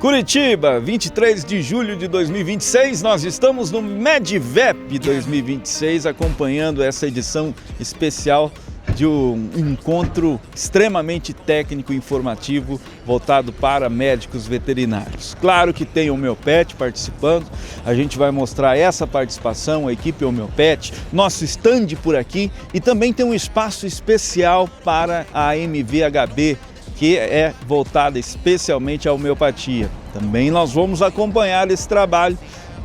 Curitiba, 23 de julho de 2026, nós estamos no MedVep 2026, acompanhando essa edição especial de um encontro extremamente técnico e informativo voltado para médicos veterinários. Claro que tem o Homeopet participando, a gente vai mostrar essa participação, a equipe Homeopet, nosso stand por aqui e também tem um espaço especial para a MVHB, que é voltada especialmente à homeopatia. Também nós vamos acompanhar esse trabalho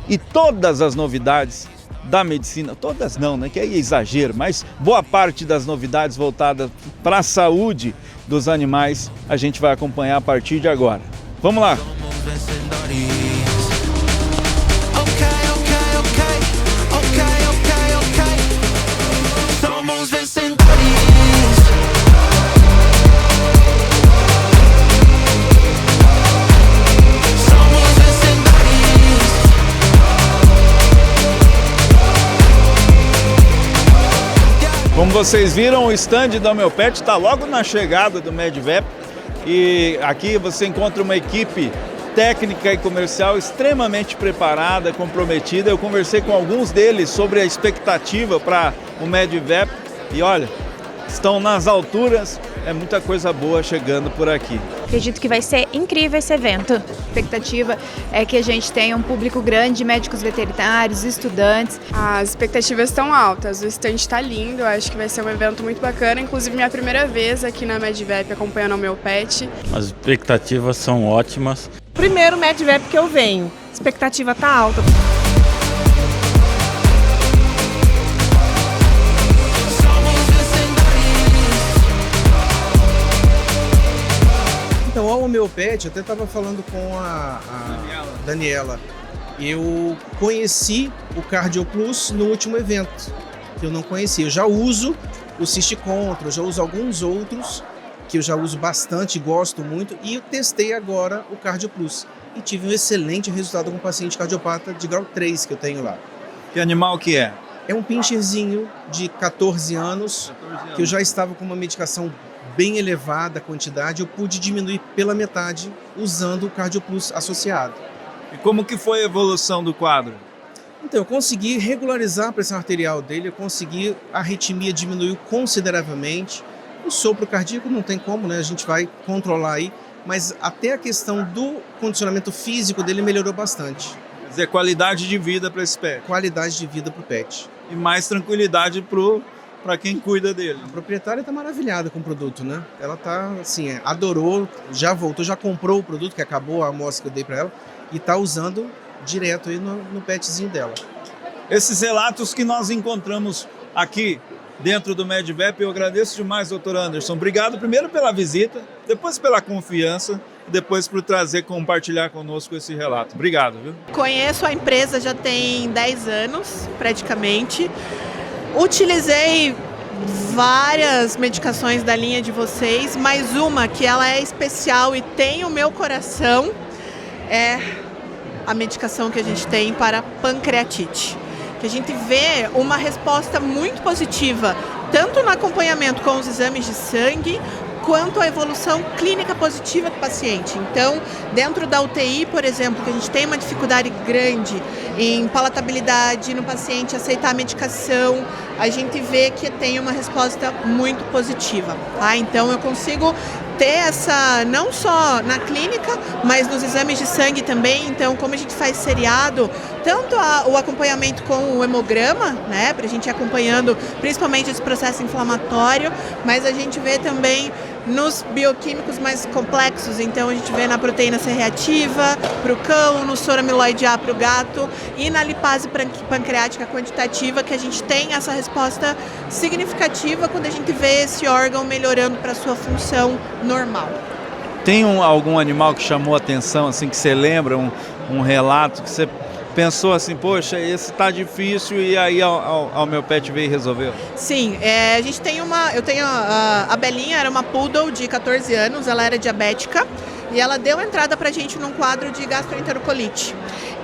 e todas as novidades da medicina, todas não, né, que é exagero, mas boa parte das novidades voltadas para a saúde dos animais a gente vai acompanhar a partir de agora. Vamos lá! Como vocês viram, o stand da Homeopet está logo na chegada do MedVep e aqui você encontra uma equipe técnica e comercial extremamente preparada, comprometida. Eu conversei com alguns deles sobre a expectativa para o MedVep e olha, estão nas alturas, é muita coisa boa chegando por aqui. Acredito que vai ser incrível esse evento. A expectativa é que a gente tenha um público grande de médicos veterinários, estudantes. As expectativas estão altas, o stand está lindo, eu acho que vai ser um evento muito bacana, inclusive minha primeira vez aqui na MedVep acompanhando o Homeopet. As expectativas são ótimas. Primeiro MedVep que eu venho, a expectativa está alta. Então, a Homeopet, eu até estava falando com a Daniela. Eu conheci o Cardio Plus no último evento, que eu não conhecia. Eu já uso o Cyst Control, já uso alguns outros, que eu já uso bastante, gosto muito, e eu testei agora o Cardio Plus. E tive um excelente resultado com um paciente cardiopata de grau 3 que eu tenho lá. Que animal que é? É um pincherzinho de 14 anos, que eu já estava com uma medicação bem elevada a quantidade, eu pude diminuir pela metade usando o Cardio Plus associado. E como que foi a evolução do quadro? Então, eu consegui regularizar a pressão arterial dele, eu consegui, a arritmia diminuiu consideravelmente, o sopro cardíaco não tem como, né? A gente vai controlar aí, mas até a questão do condicionamento físico dele melhorou bastante. Quer dizer, qualidade de vida para esse pet. Qualidade de vida para o pet. E mais tranquilidade para quem cuida dele. A proprietária está maravilhada com o produto, né? Ela tá, assim, adorou, já voltou, já comprou o produto, que acabou a amostra que eu dei para ela, e está usando direto aí no petzinho dela. Esses relatos que nós encontramos aqui dentro do MedVep, eu agradeço demais, doutor Anderson. Obrigado primeiro pela visita, depois pela confiança, depois por compartilhar conosco esse relato. Obrigado, viu? Conheço a empresa já tem 10 anos, praticamente. Utilizei várias medicações da linha de vocês, mas uma que ela é especial e tem o meu coração é a medicação que a gente tem para pancreatite. Que a gente vê uma resposta muito positiva, tanto no acompanhamento com os exames de sangue, quanto a evolução clínica positiva do paciente. Então, dentro da UTI, por exemplo, que a gente tem uma dificuldade grande em palatabilidade no paciente aceitar a medicação, a gente vê que tem uma resposta muito positiva, tá? Então, eu consigo ter essa, não só na clínica, mas nos exames de sangue também. Então, como a gente faz seriado, tanto o acompanhamento com o hemograma, né, para a gente ir acompanhando principalmente esse processo inflamatório, mas a gente vê também nos bioquímicos mais complexos. Então, a gente vê na proteína C reativa para o cão, no soro amiloide A para o gato e na lipase pancreática quantitativa, que a gente tem essa resposta significativa quando a gente vê esse órgão melhorando para a sua função normal. Tem algum animal que chamou a atenção, assim, que você lembra, um relato que você pensou assim, poxa, esse tá difícil e aí a Homeopet veio e resolveu? Sim, eu tenho a Belinha, era uma poodle de 14 anos, ela era diabética e ela deu entrada pra gente num quadro de gastroenterocolite.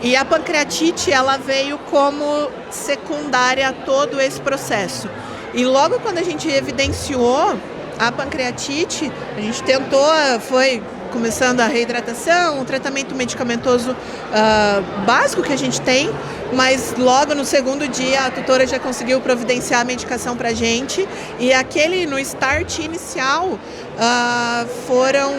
E a pancreatite, ela veio como secundária a todo esse processo. E logo quando a gente evidenciou a pancreatite, a gente tentou, foi começando a reidratação, um tratamento medicamentoso básico que a gente tem, mas logo no segundo dia a tutora já conseguiu providenciar a medicação para a gente, e aquele no start inicial foram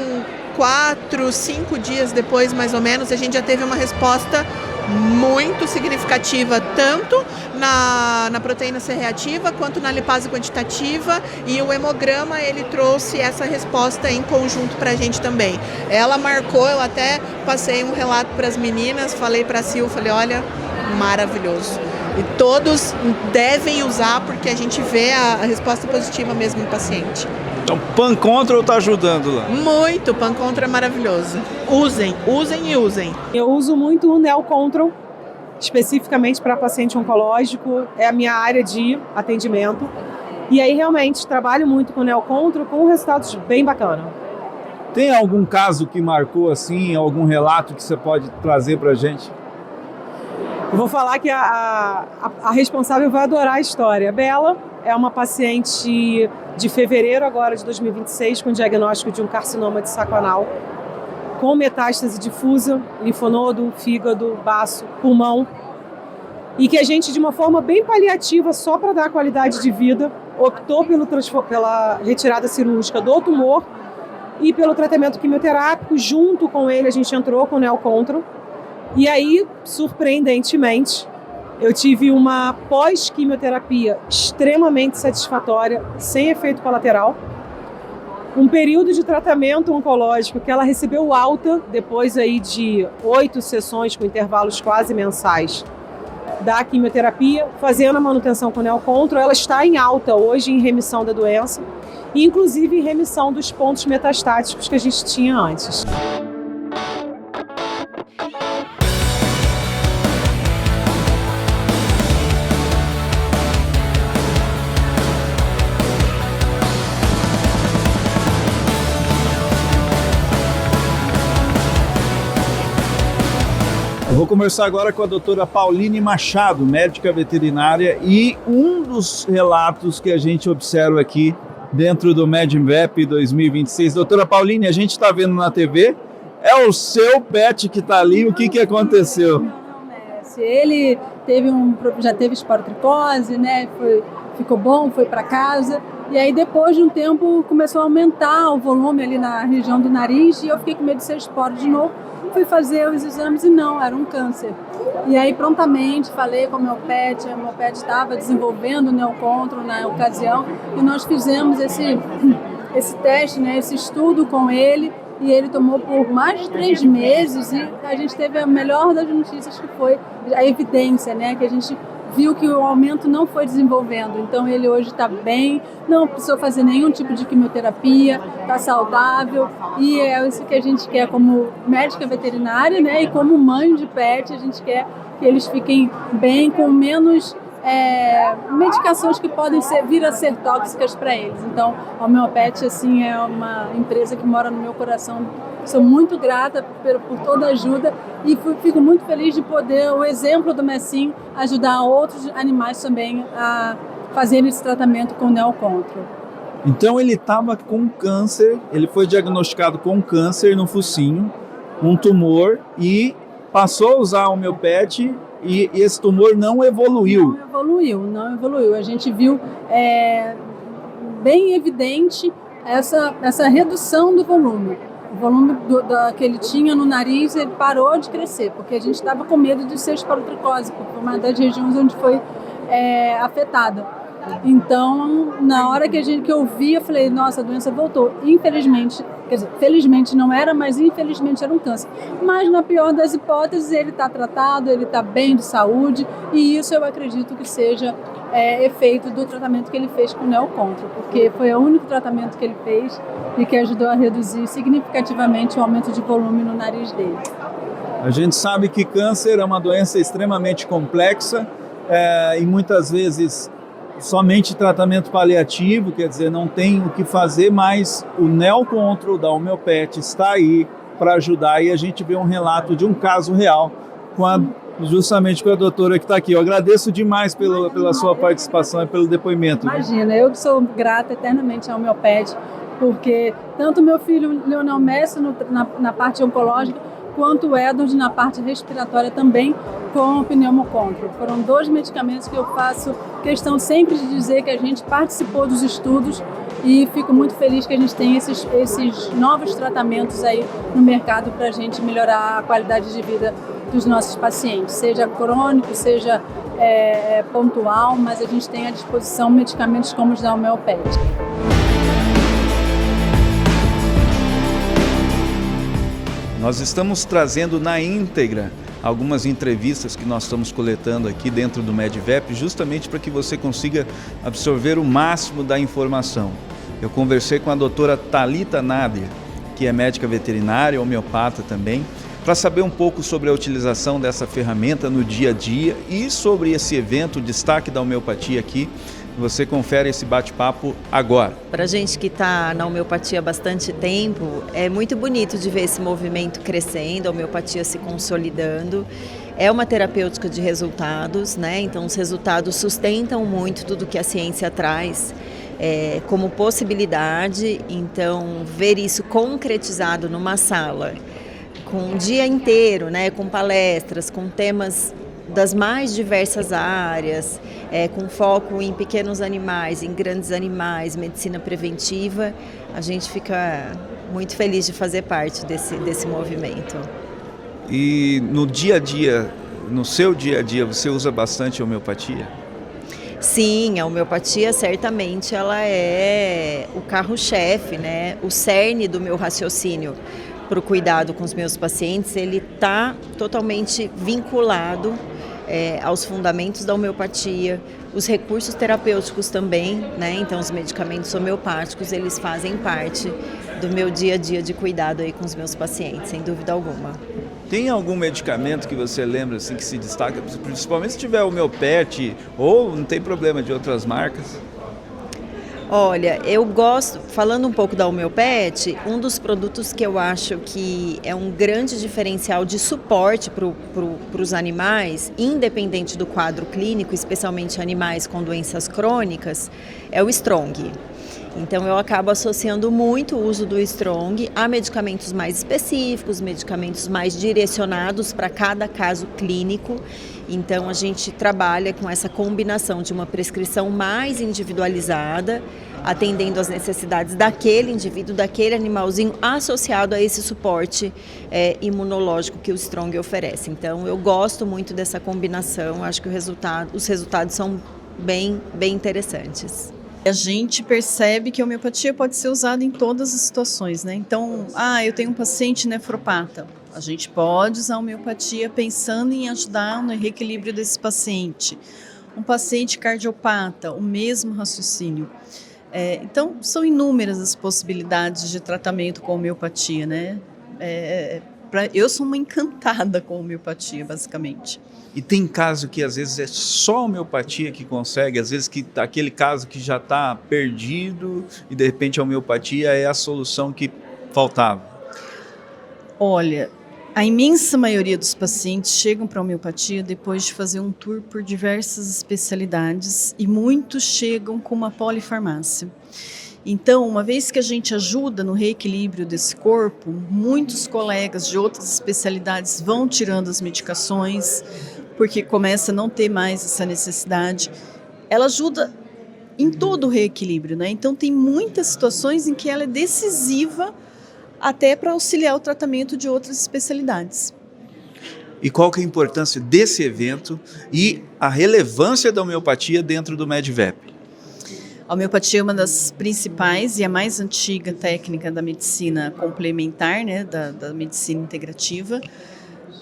4, 5 dias depois, mais ou menos, a gente já teve uma resposta muito significativa, tanto na proteína C reativa quanto na lipase quantitativa, e o hemograma ele trouxe essa resposta em conjunto para a gente também. Ela marcou, eu até passei um relato para as meninas, falei para a Sil, falei, olha, maravilhoso. E todos devem usar porque a gente vê a resposta positiva mesmo no paciente. Então, Pan Control está ajudando lá. Muito, Pan Control é maravilhoso. Usem, usem e usem. Eu uso muito o Neo Control, especificamente para paciente oncológico, é a minha área de atendimento. E aí, realmente, trabalho muito com o Neo Control com resultados bem bacanas. Tem algum caso que marcou assim, algum relato que você pode trazer para a gente? Eu vou falar que a responsável vai adorar a história. A Bela é uma paciente de fevereiro agora de 2026 com diagnóstico de um carcinoma de saco anal, com metástase difusa, linfonodo, fígado, baço, pulmão, e que a gente, de uma forma bem paliativa, só para dar qualidade de vida, optou pela retirada cirúrgica do tumor e pelo tratamento quimioterápico. Junto com ele, a gente entrou com o Neo Control. E aí, surpreendentemente, eu tive uma pós-quimioterapia extremamente satisfatória, sem efeito colateral. Um período de tratamento oncológico que ela recebeu alta, depois aí de 8 sessões com intervalos quase mensais da quimioterapia, fazendo a manutenção com o Neo Control. Ela está em alta hoje, em remissão da doença, e inclusive em remissão dos pontos metastáticos que a gente tinha antes. Eu vou conversar agora com a doutora Pauline Machado, médica veterinária, e um dos relatos que a gente observa aqui dentro do MedVep 2026. Doutora Pauline, a gente está vendo na TV, é o seu pet que está ali, o que aconteceu? Não, ele já teve esporotricose, né? Ficou bom, foi para casa, e aí depois de um tempo começou a aumentar o volume ali na região do nariz, e eu fiquei com medo de ser esporo de novo. Fui fazer os exames e não, era um câncer. E aí prontamente falei com o meu pet estava desenvolvendo o Neo Control na ocasião, e nós fizemos esse teste, né, esse estudo com ele, e ele tomou por mais de 3 meses, e a gente teve a melhor das notícias, que foi a evidência, né, que a gente viu que o aumento não foi desenvolvendo. Então ele hoje está bem, não precisou fazer nenhum tipo de quimioterapia, está saudável, e é isso que a gente quer como médica veterinária, né? E como mãe de pet, a gente quer que eles fiquem bem, com menos medicações que podem vir a ser tóxicas para eles. Então a Homeopet, assim, é uma empresa que mora no meu coração. Sou muito grata por toda a ajuda, e fico muito feliz de poder, o exemplo do Messim, ajudar outros animais também a fazerem esse tratamento com o Neo Control. Então ele estava com câncer, ele foi diagnosticado com câncer no focinho, um tumor, e passou a usar o Homeopet, e esse tumor não evoluiu. Não evoluiu. A gente viu bem evidente essa redução do volume. O volume que ele tinha no nariz, ele parou de crescer, porque a gente estava com medo de ser esporotricose, porque foi uma das regiões onde foi afetada. Então, na hora que eu vi, eu falei, nossa, a doença voltou. Infelizmente, quer dizer, felizmente não era, mas infelizmente era um câncer. Mas na pior das hipóteses, ele está tratado, ele está bem de saúde, e isso eu acredito que seja efeito do tratamento que ele fez com o Neo Control, porque foi o único tratamento que ele fez e que ajudou a reduzir significativamente o aumento de volume no nariz dele. A gente sabe que câncer é uma doença extremamente complexa, e muitas vezes somente tratamento paliativo, quer dizer, não tem o que fazer, mas o Neo Control da Homeopet está aí para ajudar, e a gente vê um relato de um caso real justamente com a doutora que está aqui. Eu agradeço demais pela sua participação e pelo depoimento. Imagina, eu sou grata eternamente à Homeopet porque tanto meu filho Leonel Messi na parte oncológica, quanto o Edward na parte respiratória também com o pneumocontrol. Foram 2 medicamentos que eu faço questão sempre de dizer que a gente participou dos estudos e fico muito feliz que a gente tem esses novos tratamentos aí no mercado para a gente melhorar a qualidade de vida dos nossos pacientes, seja crônico, seja pontual, mas a gente tem à disposição medicamentos como os da homeopética. Nós estamos trazendo na íntegra algumas entrevistas que nós estamos coletando aqui dentro do MedVep, justamente para que você consiga absorver o máximo da informação. Eu conversei com a doutora Thalita Nadia, que é médica veterinária, homeopata também, para saber um pouco sobre a utilização dessa ferramenta no dia a dia e sobre esse evento, o destaque da homeopatia aqui. Você confere esse bate-papo agora. Para a gente que está na homeopatia há bastante tempo, é muito bonito de ver esse movimento crescendo, a homeopatia se consolidando. É uma terapêutica de resultados, né? Então os resultados sustentam muito tudo que a ciência traz como possibilidade. Então ver isso concretizado numa sala, com um dia inteiro, né? Com palestras, com temas das mais diversas áreas, com foco em pequenos animais, em grandes animais, medicina preventiva, a gente fica muito feliz de fazer parte desse movimento. E no dia a dia, no seu dia a dia, você usa bastante homeopatia? Sim, a homeopatia certamente ela é o carro-chefe, né? O cerne do meu raciocínio para o cuidado com os meus pacientes, ele está totalmente vinculado aos fundamentos da homeopatia, os recursos terapêuticos também, né? Então os medicamentos homeopáticos, eles fazem parte do meu dia a dia de cuidado aí com os meus pacientes, sem dúvida alguma. Tem algum medicamento que você lembra assim que se destaca, principalmente se tiver homeopate ou não tem problema de outras marcas? Olha, eu gosto, falando um pouco da homeopate, um dos produtos que eu acho que é um grande diferencial de suporte para os animais, independente do quadro clínico, especialmente animais com doenças crônicas, é o Strong. Então eu acabo associando muito o uso do Strong a medicamentos mais específicos, medicamentos mais direcionados para cada caso clínico. Então a gente trabalha com essa combinação de uma prescrição mais individualizada, atendendo às necessidades daquele indivíduo, daquele animalzinho, associado a esse suporte imunológico que o Strong oferece. Então eu gosto muito dessa combinação, acho que os resultados são bem interessantes. A gente percebe que a homeopatia pode ser usada em todas as situações, né? Então, eu tenho um paciente nefropata. A gente pode usar a homeopatia pensando em ajudar no reequilíbrio desse paciente. Um paciente cardiopata, o mesmo raciocínio. Então, são inúmeras as possibilidades de tratamento com homeopatia, né? Eu sou uma encantada com homeopatia, basicamente. E tem caso que às vezes é só a homeopatia que consegue, às vezes que aquele caso que já está perdido e de repente a homeopatia é a solução que faltava. Olha, a imensa maioria dos pacientes chegam para a homeopatia depois de fazer um tour por diversas especialidades e muitos chegam com uma polifarmácia. Então, uma vez que a gente ajuda no reequilíbrio desse corpo, muitos colegas de outras especialidades vão tirando as medicações, porque começa a não ter mais essa necessidade. Ela ajuda em todo o reequilíbrio, né? Então, tem muitas situações em que ela é decisiva até para auxiliar o tratamento de outras especialidades. E qual que é a importância desse evento e a relevância da homeopatia dentro do MedVep? A homeopatia é uma das principais e a mais antiga técnica da medicina complementar, né, da medicina integrativa.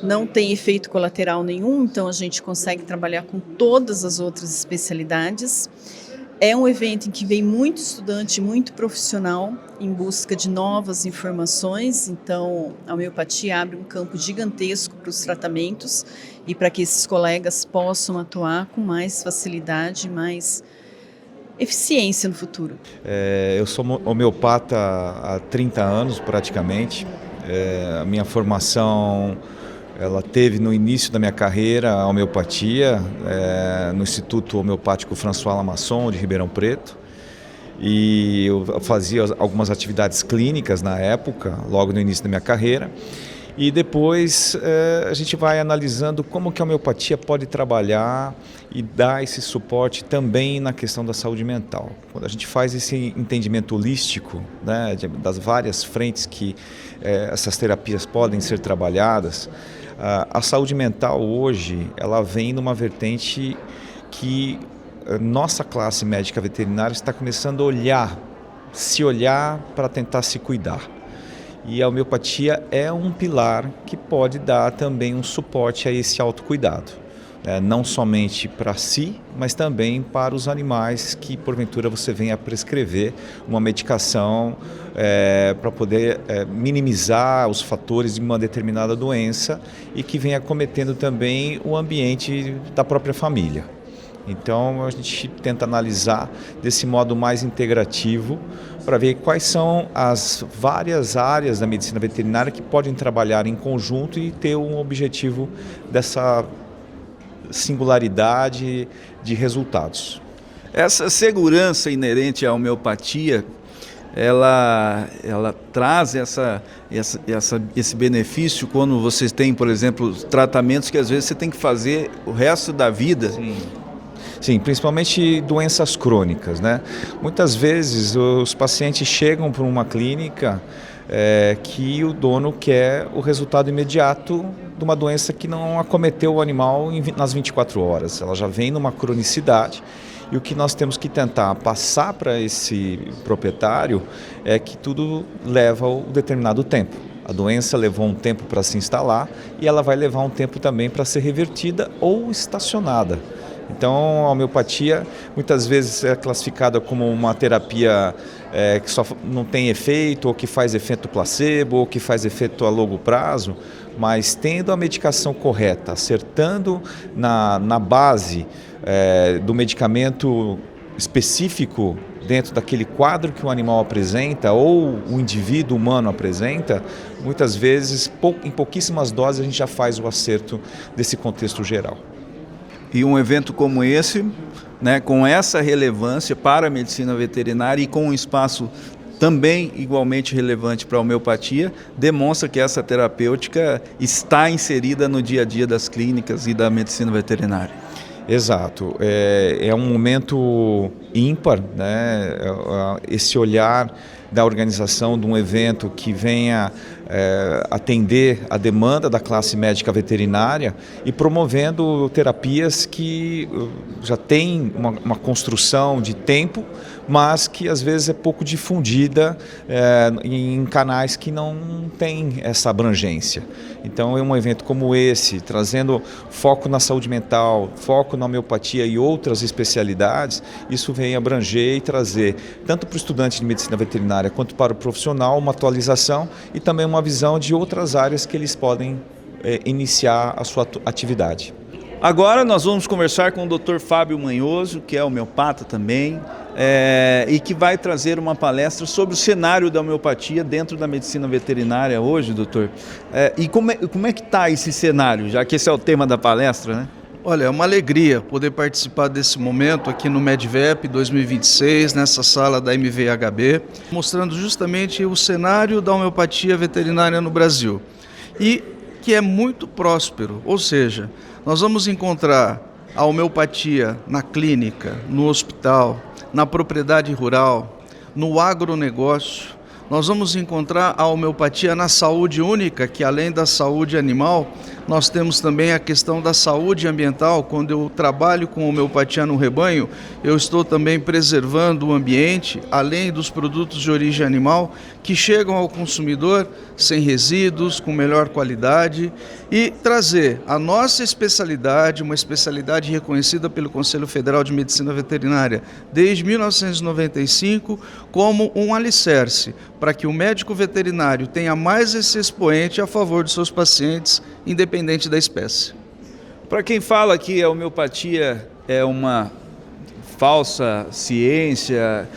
Não tem efeito colateral nenhum, então a gente consegue trabalhar com todas as outras especialidades. É um evento em que vem muito estudante, muito profissional em busca de novas informações, então a homeopatia abre um campo gigantesco para os tratamentos e para que esses colegas possam atuar com mais facilidade, mais eficiência no futuro. Eu sou homeopata há 30 anos praticamente. A minha formação ela teve no início da minha carreira a homeopatia no Instituto Homeopático François Lamasson de Ribeirão Preto. e eu fazia algumas atividades clínicas na época, logo no início da minha carreira. E depois a gente vai analisando como que a homeopatia pode trabalhar e dar esse suporte também na questão da saúde mental. Quando a gente faz esse entendimento holístico, né, das várias frentes que essas terapias podem ser trabalhadas, a saúde mental hoje ela vem numa vertente que nossa classe médica veterinária está começando a se olhar para tentar se cuidar. E a homeopatia é um pilar que pode dar também um suporte a esse autocuidado. Não somente para si, mas também para os animais que porventura você venha a prescrever uma medicação para poder minimizar os fatores de uma determinada doença e que venha acometendo também o ambiente da própria família. Então a gente tenta analisar desse modo mais integrativo para ver quais são as várias áreas da medicina veterinária que podem trabalhar em conjunto e ter um objetivo dessa singularidade de resultados. Essa segurança inerente à homeopatia, ela traz esse benefício quando vocês têm, por exemplo, tratamentos que às vezes você tem que fazer o resto da vida. Sim, principalmente doenças crônicas, né? Muitas vezes os pacientes chegam para uma clínica que o dono quer o resultado imediato de uma doença que não acometeu o animal nas 24 horas. Ela já vem numa cronicidade e o que nós temos que tentar passar para esse proprietário é que tudo leva um determinado tempo. A doença levou um tempo para se instalar e ela vai levar um tempo também para ser revertida ou estacionada. Então, a homeopatia muitas vezes é classificada como uma terapia que só não tem efeito, ou que faz efeito placebo, ou que faz efeito a longo prazo, mas tendo a medicação correta, acertando na base do medicamento específico dentro daquele quadro que o animal apresenta ou o indivíduo humano apresenta, muitas vezes, em pouquíssimas doses, a gente já faz o acerto desse contexto geral. E um evento como esse, né, com essa relevância para a medicina veterinária e com um espaço também igualmente relevante para a homeopatia, demonstra que essa terapêutica está inserida no dia a dia das clínicas e da medicina veterinária. Exato, é um momento ímpar, né? Esse olhar da organização de um evento que venha atender a demanda da classe médica veterinária e promovendo terapias que já têm uma construção de tempo, mas que às vezes é pouco difundida em canais que não têm essa abrangência. Então é um evento como esse, trazendo foco na saúde mental, foco na homeopatia e outras especialidades, isso vem abranger e trazer tanto para o estudante de medicina veterinária quanto para o profissional uma atualização e também uma visão de outras áreas que eles podem iniciar a sua atividade. Agora nós vamos conversar com o Dr. Fábio Manhoso, que é homeopata também, e que vai trazer uma palestra sobre o cenário da homeopatia dentro da medicina veterinária hoje, doutor. E como é que está esse cenário, já que esse é o tema da palestra, né? Olha, é uma alegria poder participar desse momento aqui no MedVep 2026, nessa sala da MVHB, mostrando justamente o cenário da homeopatia veterinária no Brasil. E que é muito próspero, ou seja, nós vamos encontrar a homeopatia na clínica, no hospital, na propriedade rural, no agronegócio. Nós vamos encontrar a homeopatia na saúde única, que além da saúde animal, nós temos também a questão da saúde ambiental. Quando eu trabalho com homeopatia no rebanho, eu estou também preservando o ambiente, além dos produtos de origem animal, que chegam ao consumidor sem resíduos, com melhor qualidade, e trazer a nossa especialidade, uma especialidade reconhecida pelo Conselho Federal de Medicina Veterinária desde 1995, como um alicerce para que o médico veterinário tenha mais esse expoente a favor dos seus pacientes, independente da espécie. Para quem fala que a homeopatia é uma falsa ciência,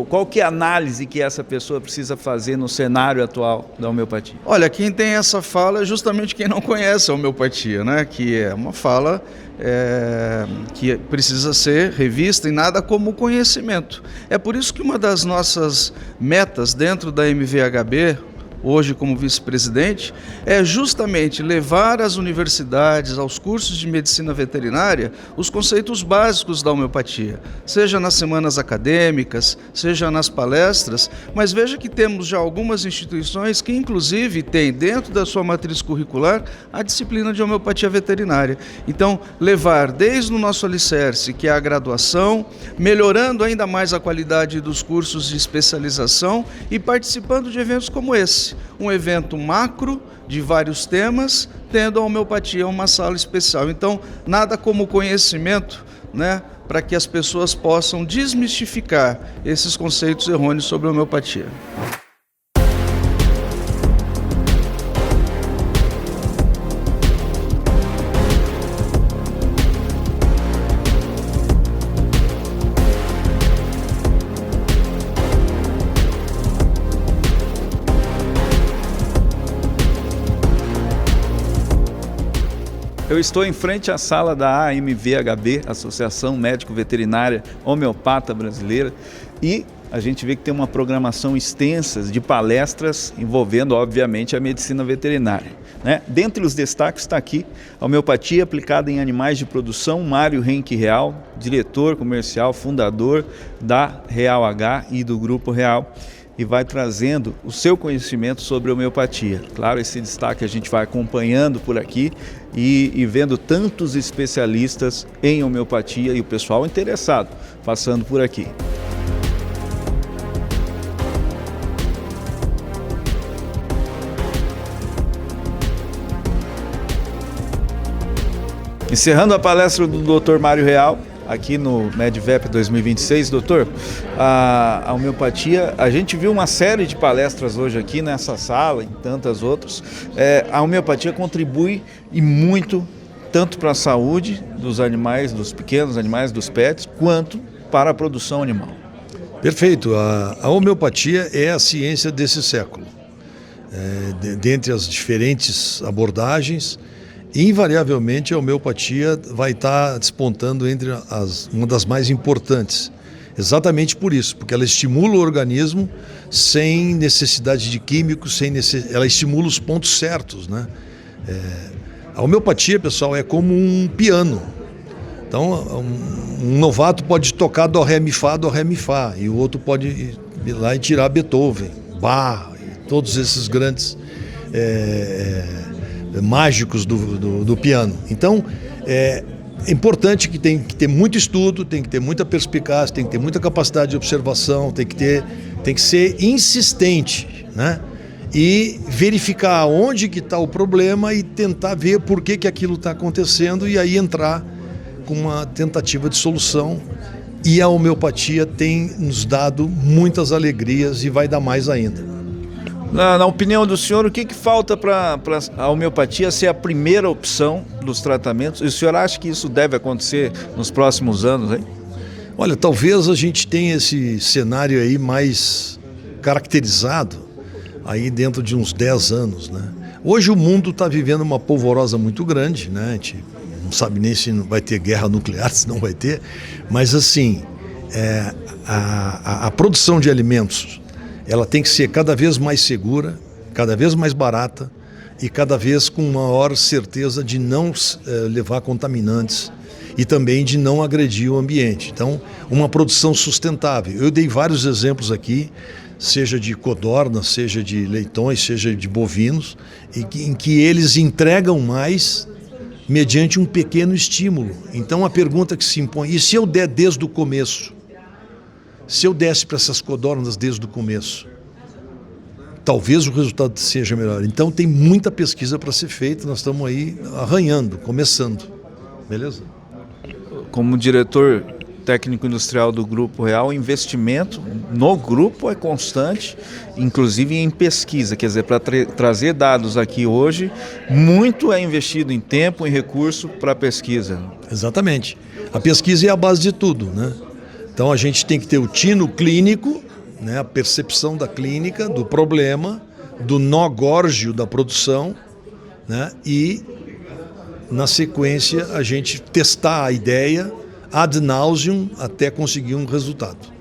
qual que é a análise que essa pessoa precisa fazer no cenário atual da homeopatia? Olha, quem tem essa fala é justamente quem não conhece a homeopatia, né? Que é uma fala que precisa ser revista e nada como conhecimento. É por isso que uma das nossas metas dentro da MVHB, hoje como vice-presidente, é justamente levar às universidades, aos cursos de medicina veterinária, os conceitos básicos da homeopatia, seja nas semanas acadêmicas, seja nas palestras, mas veja que temos já algumas instituições que inclusive têm dentro da sua matriz curricular a disciplina de homeopatia veterinária. Então, levar desde o nosso alicerce, que é a graduação, melhorando ainda mais a qualidade dos cursos de especialização e participando de eventos como esse. Um evento macro de vários temas, tendo a homeopatia uma sala especial. Então, nada como conhecimento, né, para que as pessoas possam desmistificar esses conceitos errôneos sobre a homeopatia. Eu estou em frente à sala da AMVHB, Associação Médico Veterinária Homeopata Brasileira, e a gente vê que tem uma programação extensa de palestras envolvendo, obviamente, a medicina veterinária, né? Dentre os destaques está aqui a homeopatia aplicada em animais de produção, Mário Henke Real, diretor comercial, fundador da Real H e do Grupo Real, e vai trazendo o seu conhecimento sobre homeopatia. Claro, esse destaque a gente vai acompanhando por aqui e vendo tantos especialistas em homeopatia e o pessoal interessado passando por aqui. Encerrando a palestra do Dr. Mário Real, aqui no MedVep 2026, doutor, a homeopatia, a gente viu uma série de palestras hoje aqui nessa sala e tantas outras. A homeopatia contribui e muito, tanto para a saúde dos animais, dos pequenos animais, dos pets, quanto para a produção animal. Perfeito, a homeopatia é a ciência desse século. Dentre as diferentes abordagens, invariavelmente a homeopatia vai estar despontando entre uma das mais importantes. Exatamente por isso, porque ela estimula o organismo sem necessidade de químicos, ela estimula os pontos certos, né? A homeopatia, pessoal, é como um piano. Então, um novato pode tocar dó, ré, mi, fá, e o outro pode ir lá e tirar Beethoven, Bach, e todos esses grandes mágicos do piano. Então, é importante que tem que ter muito estudo, tem que ter muita perspicácia, tem que ter muita capacidade de observação, tem que ser insistente, né? E verificar onde que está o problema e tentar ver por que aquilo está acontecendo e aí entrar com uma tentativa de solução. E a homeopatia tem nos dado muitas alegrias e vai dar mais ainda. Na opinião do senhor, o que falta para a homeopatia ser a primeira opção dos tratamentos? E o senhor acha que isso deve acontecer nos próximos anos, hein? Olha, talvez a gente tenha esse cenário aí mais caracterizado aí dentro de uns 10 anos, né? Hoje o mundo está vivendo uma polvorosa muito grande, né? A gente não sabe nem se vai ter guerra nuclear, se não vai ter, mas assim, a produção de alimentos, ela tem que ser cada vez mais segura, cada vez mais barata e cada vez com maior certeza de não levar contaminantes e também de não agredir o ambiente. Então, uma produção sustentável. Eu dei vários exemplos aqui, seja de codorna, seja de leitões, seja de bovinos, em que eles entregam mais mediante um pequeno estímulo. Então, a pergunta que se impõe, e se eu der desde o começo? Se eu desse para essas codornas desde o começo, talvez o resultado seja melhor. Então tem muita pesquisa para ser feita, nós estamos aí arranhando, começando. Beleza? Como diretor técnico industrial do Grupo Real, o investimento no grupo é constante, inclusive em pesquisa. Quer dizer, para trazer dados aqui hoje, muito é investido em tempo e recurso para a pesquisa. Exatamente. A pesquisa é a base de tudo, né? Então a gente tem que ter o tino clínico, né, a percepção da clínica, do problema, do nó górgio da produção, né, e na sequência a gente testar a ideia ad nauseam até conseguir um resultado.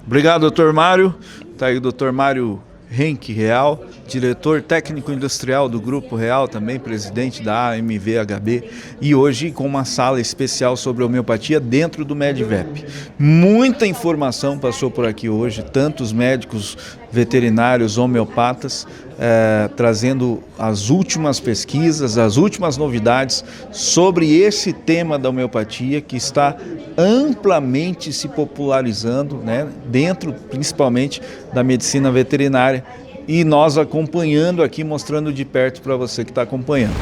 Obrigado, doutor Mário. Está aí o doutor Mário Henke Real, diretor técnico industrial do Grupo Real, também presidente da AMVHB, e hoje com uma sala especial sobre homeopatia dentro do MedVep. Muita informação passou por aqui hoje, tantos médicos veterinários, homeopatas, trazendo as últimas pesquisas, as últimas novidades sobre esse tema da homeopatia que está amplamente se popularizando, né, dentro principalmente da medicina veterinária, e nós acompanhando aqui, mostrando de perto para você que está acompanhando.